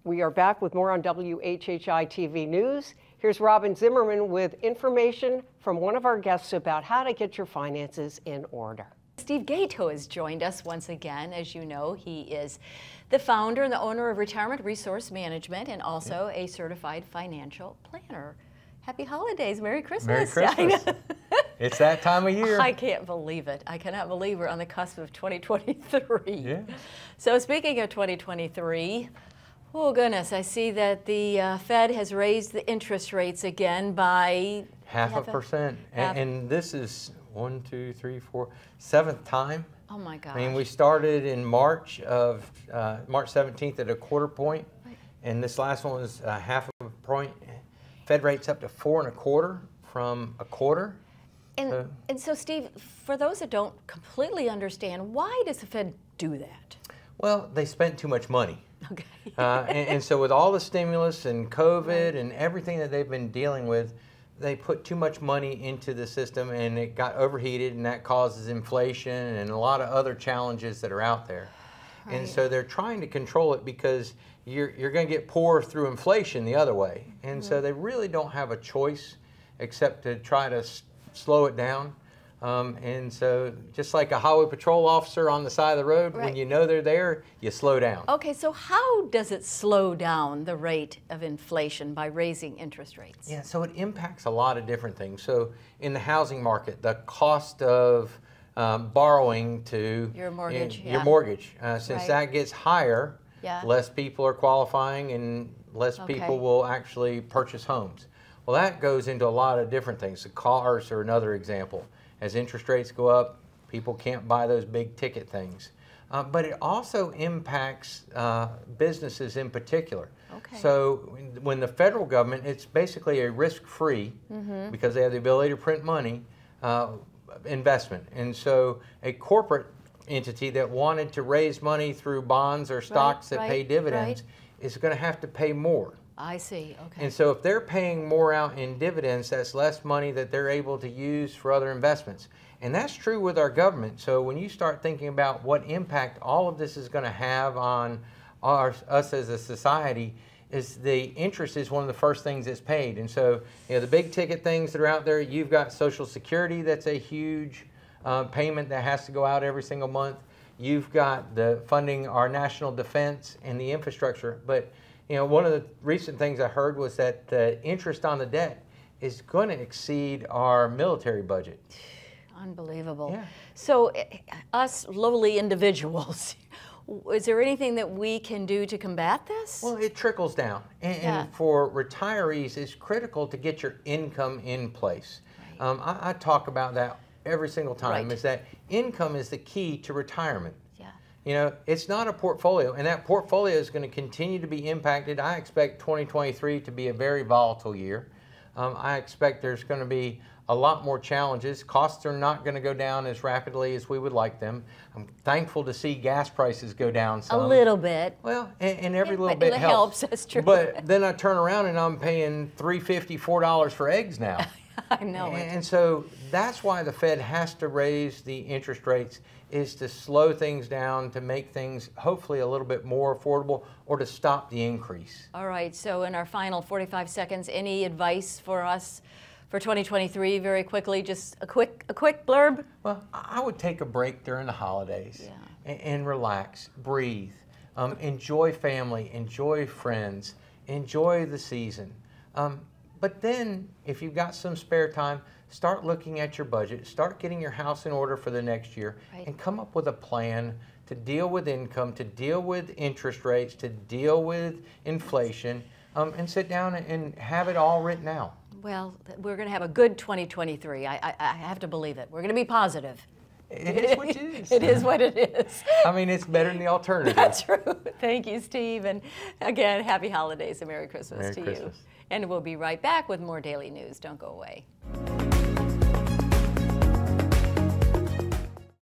We are back with more on WHHI-TV News. Here's Robyn Zimmerman with information from one of our guests about how to get your finances in order. Steve Gaito has joined us once again. As you know, he is the founder and the owner of Retirement Resource Management and also a certified financial planner. Happy holidays. Merry Christmas. Merry Christmas. It's that time of year. I can't believe it. I cannot believe we're on the cusp of 2023. Yeah. So speaking of 2023, oh goodness, I see that the Fed has raised the interest rates again by half a percent. And this is 1, 2, 3, 4, 7th time. Oh my gosh. I mean, we started in March 17th at a quarter point, and this last one was half a point. Fed rates up to 4 1/4 from a quarter. And so, Steve, for those that don't completely understand, why does the Fed do that? Well, they spent too much money. Okay. and so with all the stimulus and COVID and everything that they've been dealing with, they put too much money into the system and it got overheated, and that causes inflation and a lot of other challenges that are out there. Right. And so they're trying to control it because you're going to get poor through inflation the other way. And so they really don't have a choice except to try to slow it down. And so just like a highway patrol officer on the side of the road, when you know they're there, you slow down. Okay, so how does it slow down the rate of inflation by raising interest rates? Yeah, so it impacts a lot of different things. So in the housing market, the cost of borrowing to your mortgage, since that gets higher, less people are qualifying and less people will actually purchase homes. Well, that goes into a lot of different things. The cars are another example. As interest rates go up, people can't buy those big ticket things. But it also impacts businesses in particular. Okay. So when the federal government, it's basically a risk-free, because they have the ability to print money, investment. And so a corporate entity that wanted to raise money through bonds or stocks that pay dividends is going to have to pay more. I see, okay. And so if they're paying more out in dividends, that's less money that they're able to use for other investments. And that's true with our government. So when you start thinking about what impact all of this is going to have on us as a society, is the interest is one of the first things that's paid. And so, you know, the big ticket things that are out there, you've got Social Security, that's a huge payment that has to go out every single month. You've got the funding our national defense and the infrastructure. But you know, one of the recent things I heard was that the interest on the debt is going to exceed our military budget. Unbelievable. Yeah. So us lowly individuals, is there anything that we can do to combat this? Well, it trickles down. And for retirees, it's critical to get your income in place. I talk about that every single time, is that income is the key to retirement. You know, it's not a portfolio, and that portfolio is going to continue to be impacted. I expect 2023 to be a very volatile year. I expect there's going to be a lot more challenges. Costs are not going to go down as rapidly as we would like them. I'm thankful to see gas prices go down some. A little bit. Well, and every little bit helps. That's true. But then I turn around and I'm paying $3.50, $4 for eggs now. I know it. And so that's why the Fed has to raise the interest rates, is to slow things down, to make things hopefully a little bit more affordable, or to stop the increase. All right, so in our final 45 seconds, any advice for us for 2023 very quickly, just a quick blurb? Well, I would take a break during the holidays and relax, breathe, enjoy family, enjoy friends, enjoy the season. But then, if you've got some spare time, start looking at your budget, start getting your house in order for the next year, and come up with a plan to deal with income, to deal with interest rates, to deal with inflation, and sit down and have it all written out. Well, we're going to have a good 2023. I have to believe it. We're going to be positive. It is what it is. It is what it is. I mean, it's better than the alternative. That's true. Thank you, Steve. And again, happy holidays and Merry Christmas to you. And we'll be right back with more daily news. Don't go away.